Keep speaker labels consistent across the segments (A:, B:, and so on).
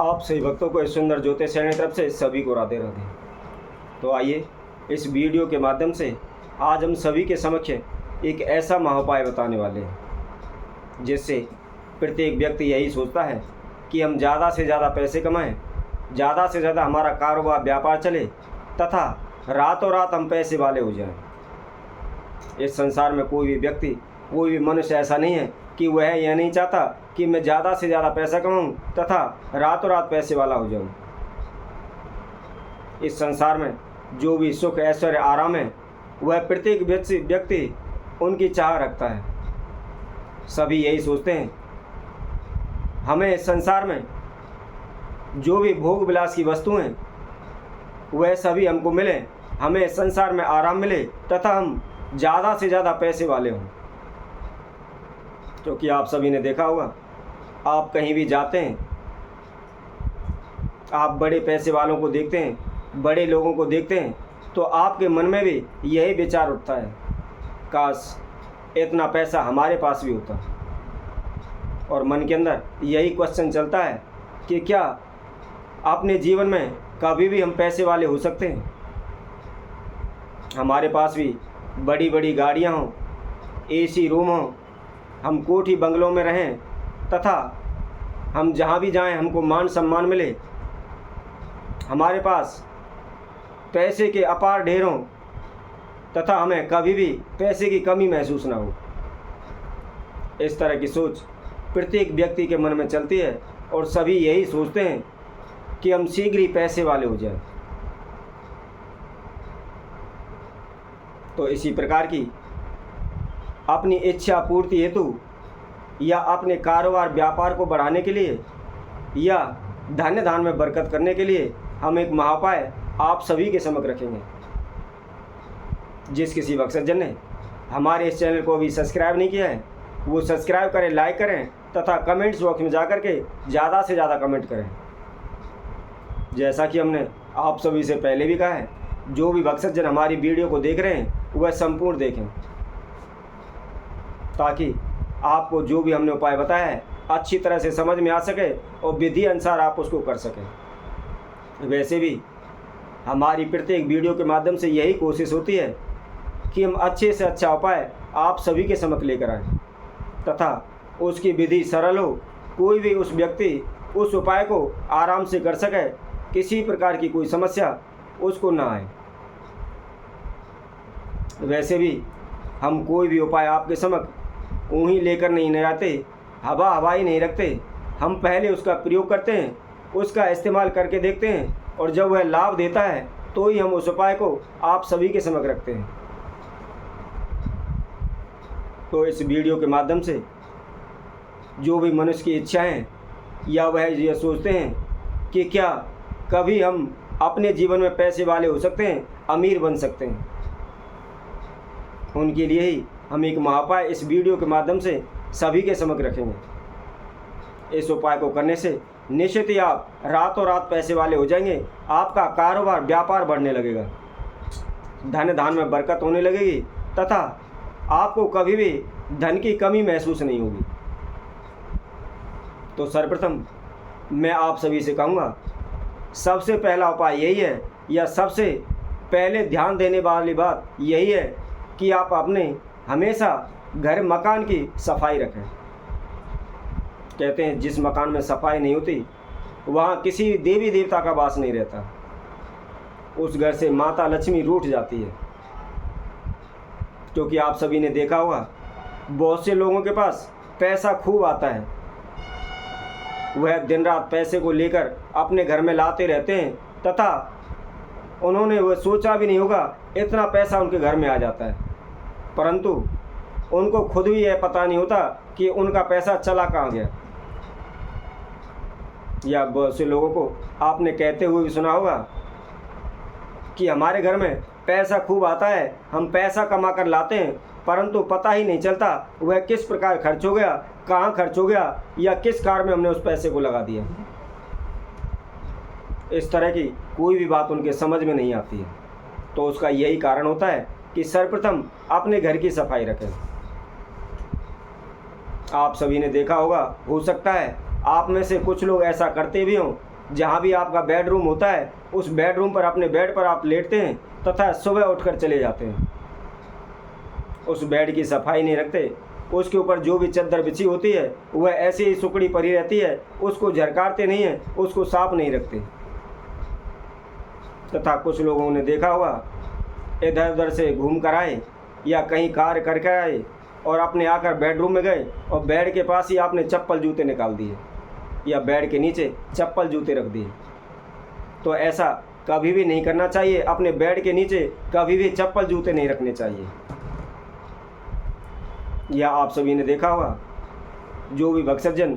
A: आप सभी भक्तों को इस सुंदर ज्योतिष चैनल की तरफ से सभी को राधे राधे। तो आइए इस वीडियो के माध्यम से आज हम सभी के समक्ष एक ऐसा महाउपाय बताने वाले हैं जिससे प्रत्येक व्यक्ति यही सोचता है कि हम ज़्यादा से ज़्यादा पैसे कमाएं, ज़्यादा से ज़्यादा हमारा कारोबार व्यापार चले तथा रातों रात हम पैसे वाले हो जाएं। इस संसार में कोई भी व्यक्ति, कोई भी मनुष्य ऐसा नहीं है कि वह यह नहीं चाहता कि मैं ज़्यादा से ज़्यादा पैसा कमाऊं तथा रातों रात पैसे वाला हो जाऊं। इस संसार में जो भी सुख, ऐश्वर्य, आराम है वह प्रत्येक व्यक्ति उनकी चाह रखता है। सभी यही सोचते हैं हमें इस संसार में जो भी भोग विलास की वस्तुएं हैं वह सभी हमको मिले, हमें इस संसार में आराम मिले तथा हम ज़्यादा से ज़्यादा पैसे वाले हों। क्योंकि आप सभी ने देखा होगा, आप कहीं भी जाते हैं, आप बड़े पैसे वालों को देखते हैं, बड़े लोगों को देखते हैं, तो आपके मन में भी यही विचार उठता है, काश इतना पैसा हमारे पास भी होता। और मन के अंदर यही क्वेश्चन चलता है कि क्या अपने जीवन में कभी भी हम पैसे वाले हो सकते हैं? हमारे पास भी बड़ी बड़ी गाड़ियाँ हों, एसी रूम हों, हम कोठी बंगलों में रहें तथा हम जहाँ भी जाएं हमको मान सम्मान मिले, हमारे पास पैसे के अपार ढेर हों तथा हमें कभी भी पैसे की कमी महसूस ना हो। इस तरह की सोच प्रत्येक व्यक्ति के मन में चलती है और सभी यही सोचते हैं कि हम शीघ्र ही पैसे वाले हो जाएं। तो इसी प्रकार की अपनी इच्छा पूर्ति हेतु या अपने कारोबार व्यापार को बढ़ाने के लिए या धन्य धान में बरकत करने के लिए हम एक महाउपाय आप सभी के समक्ष रखेंगे। जिस किसी भक्तजन ने हमारे इस चैनल को अभी सब्सक्राइब नहीं किया है वो सब्सक्राइब करें, लाइक करें तथा कमेंट्स बॉक्स में जा कर के ज़्यादा से ज़्यादा कमेंट करें। जैसा कि हमने आप सभी से पहले भी कहा है, जो भी भक्तजन हमारी वीडियो को देख रहे हैं वह संपूर्ण देखें ताकि आपको जो भी हमने उपाय बताया है अच्छी तरह से समझ में आ सके और विधि अनुसार आप उसको कर सकें। वैसे भी हमारी प्रत्येक वीडियो के माध्यम से यही कोशिश होती है कि हम अच्छे से अच्छा उपाय आप सभी के समक्ष लेकर आएँ तथा उसकी विधि सरल हो, कोई भी उस व्यक्ति उस उपाय को आराम से कर सके, किसी प्रकार की कोई समस्या उसको ना आए। वैसे भी हम कोई भी उपाय आपके समक्ष ऊँही लेकर नहीं आते, हवाई नहीं रखते। हम पहले उसका प्रयोग करते हैं, उसका इस्तेमाल करके देखते हैं और जब वह लाभ देता है तो ही हम उस उपाय को आप सभी के समक्ष रखते हैं। तो इस वीडियो के माध्यम से जो भी मनुष्य की इच्छाएं या वह ये सोचते हैं कि क्या कभी हम अपने जीवन में पैसे वाले हो सकते हैं, अमीर बन सकते हैं, उनके लिए ही हम एक महाउपाय इस वीडियो के माध्यम से सभी के समक्ष रखेंगे। इस उपाय को करने से निश्चित ही आप रातों रात पैसे वाले हो जाएंगे, आपका कारोबार व्यापार बढ़ने लगेगा, धन धान में बरकत होने लगेगी तथा आपको कभी भी धन की कमी महसूस नहीं होगी। तो सर्वप्रथम मैं आप सभी से कहूँगा, सबसे पहला उपाय यही है या सबसे पहले ध्यान देने वाली बात यही है कि आप अपने हमेशा घर मकान की सफाई रखें। कहते हैं जिस मकान में सफाई नहीं होती वहाँ किसी देवी देवता का वास नहीं रहता, उस घर से माता लक्ष्मी रूठ जाती है। क्योंकि आप सभी ने देखा होगा, बहुत से लोगों के पास पैसा खूब आता है, वह दिन रात पैसे को लेकर अपने घर में लाते रहते हैं तथा उन्होंने वह सोचा भी नहीं होगा इतना पैसा उनके घर में आ जाता है, परंतु उनको खुद भी यह पता नहीं होता कि उनका पैसा चला कहाँ गया। या बहुत से लोगों को आपने कहते हुए भी सुना होगा कि हमारे घर में पैसा खूब आता है, हम पैसा कमा कर लाते हैं, परंतु पता ही नहीं चलता वह किस प्रकार खर्च हो गया, कहाँ खर्च हो गया या किस कार में हमने उस पैसे को लगा दिया। इस तरह की कोई भी बात उनके समझ में नहीं आती है। तो उसका यही कारण होता है कि सर्वप्रथम अपने घर की सफाई रखें। आप सभी ने देखा होगा, हो सकता है आप में से कुछ लोग ऐसा करते भी हों, जहाँ भी आपका बेडरूम होता है उस बेडरूम पर अपने बेड पर आप लेटते हैं तथा सुबह उठकर चले जाते हैं। उस बेड की सफाई नहीं रखते, उसके ऊपर जो भी चादर बिछी होती है वह ऐसे ही सुकड़ी पड़ी रहती है, उसको झरकारते नहीं हैं, उसको साफ नहीं रखते। तथा कुछ लोगों ने देखा होगा, इधर उधर से घूम कर आए या कहीं कार्य करके आए और अपने आकर बेडरूम में गए और बेड के पास ही आपने चप्पल जूते निकाल दिए या बेड के नीचे चप्पल जूते रख दिए। तो ऐसा कभी भी नहीं करना चाहिए। अपने बेड के नीचे कभी भी चप्पल जूते नहीं रखने चाहिए। या आप सभी ने देखा होगा, जो भी भक्तजन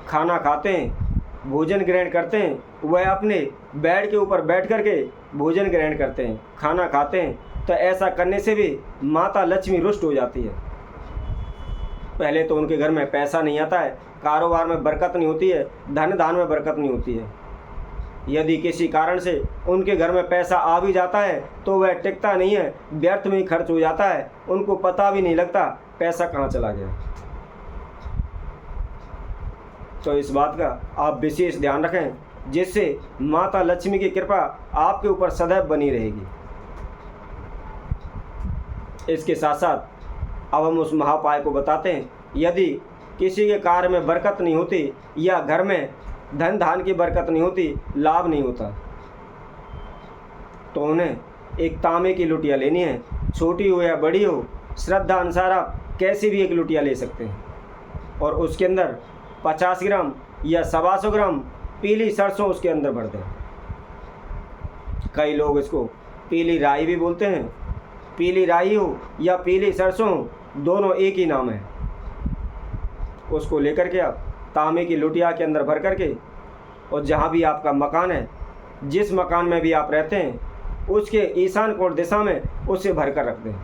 A: खाना खाते हैं, भोजन ग्रहण करते हैं, वह अपने बेड के ऊपर बैठ करके भोजन ग्रहण करते हैं, खाना खाते हैं। तो ऐसा करने से भी माता लक्ष्मी रुष्ट हो जाती है। पहले तो उनके घर में पैसा नहीं आता है, कारोबार में बरकत नहीं होती है, धन धान में बरकत नहीं होती है। यदि किसी कारण से उनके घर में पैसा आ भी जाता है तो वह टिकता नहीं है, व्यर्थ में ही खर्च हो जाता है, उनको पता भी नहीं लगता पैसा कहाँ चला गया। तो इस बात का आप विशेष ध्यान रखें, जिससे माता लक्ष्मी की कृपा आपके ऊपर सदैव बनी रहेगी। इसके साथ साथ अब हम उस महाउपाय को बताते हैं। यदि किसी के कार्य में बरकत नहीं होती या घर में धन धान की बरकत नहीं होती, लाभ नहीं होता, तो उन्हें एक तांबे की लुटिया लेनी है, छोटी हो या बड़ी हो, श्रद्धा अनुसार आप कैसी भी एक लुटिया ले सकते हैं और उसके अंदर 50 ग्राम या 125 ग्राम पीली सरसों उसके अंदर भर दें। कई लोग इसको पीली राई भी बोलते हैं। पीली राई हो या पीली सरसों, दोनों एक ही नाम है। उसको लेकर के आप तांबे की लुटिया के अंदर भर करके, और जहाँ भी आपका मकान है, जिस मकान में भी आप रहते हैं, उसके ईशान कोण दिशा में उसे भर कर रख दें।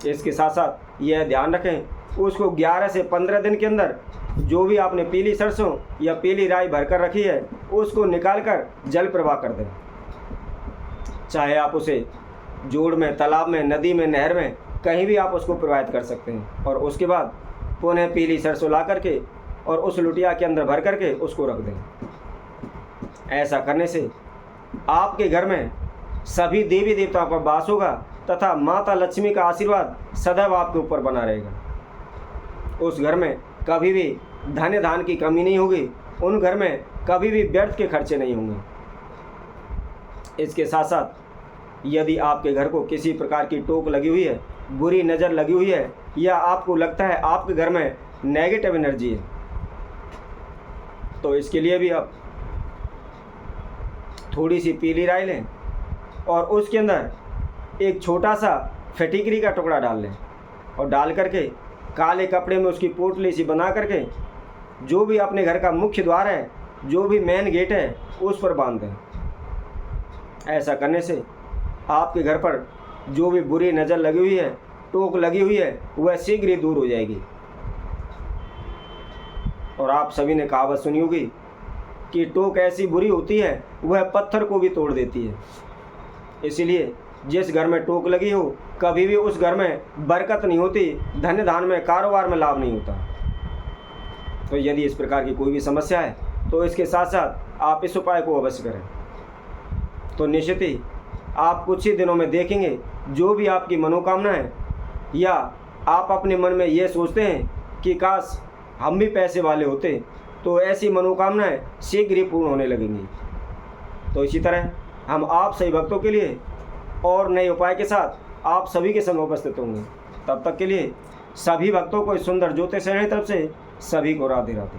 A: इसके साथ साथ यह ध्यान रखें, उसको 11 से 15 दिन के अंदर जो भी आपने पीली सरसों या पीली राई भर कर रखी है उसको निकाल कर जल प्रवाह कर दें। चाहे आप उसे जोड़ में, तालाब में, नदी में, नहर में, कहीं भी आप उसको प्रवाहित कर सकते हैं। और उसके बाद पुनः पीली सरसों ला करके और उस लुटिया के अंदर भर करके उसको रख दें। ऐसा करने से आपके घर में सभी देवी देवताओं का वास होगा तथा माता लक्ष्मी का आशीर्वाद सदैव आपके ऊपर बना रहेगा। उस घर में कभी भी धन धान की कमी नहीं होगी, उन घर में कभी भी व्यर्थ के खर्चे नहीं होंगे। इसके साथ साथ यदि आपके घर को किसी प्रकार की टोक लगी हुई है, बुरी नज़र लगी हुई है, या आपको लगता है आपके घर में नेगेटिव एनर्जी है, तो इसके लिए भी आप थोड़ी सी पीली राई लें और उसके अंदर एक छोटा सा फिटिकरी का टुकड़ा डाल लें और डाल करके काले कपड़े में उसकी पोटली सी बना करके जो भी अपने घर का मुख्य द्वार है, जो भी मेन गेट है, उस पर बांध दें। ऐसा करने से आपके घर पर जो भी बुरी नज़र लगी हुई है, टोक लगी हुई है, वह शीघ्र ही दूर हो जाएगी। और आप सभी ने कहावत सुनी होगी कि टोक ऐसी बुरी होती है वह पत्थर को भी तोड़ देती है। इसीलिए जिस घर में टोक लगी हो, कभी भी उस घर में बरकत नहीं होती, धन धान में, कारोबार में लाभ नहीं होता। तो यदि इस प्रकार की कोई भी समस्या है तो इसके साथ साथ आप इस उपाय को अवश्य करें, तो निश्चित ही आप कुछ ही दिनों में देखेंगे जो भी आपकी मनोकामना है, या आप अपने मन में ये सोचते हैं कि काश हम भी पैसे वाले होते, तो ऐसी मनोकामनाएं शीघ्र ही पूर्ण होने लगेंगी। तो इसी तरह हम आप सभी भक्तों के लिए और नए उपाय के साथ आप सभी के समय उपस्थित होंगे। तब तक के लिए सभी भक्तों को इस सुंदर ज्योतिष तरफ से सभी को राधे राधे।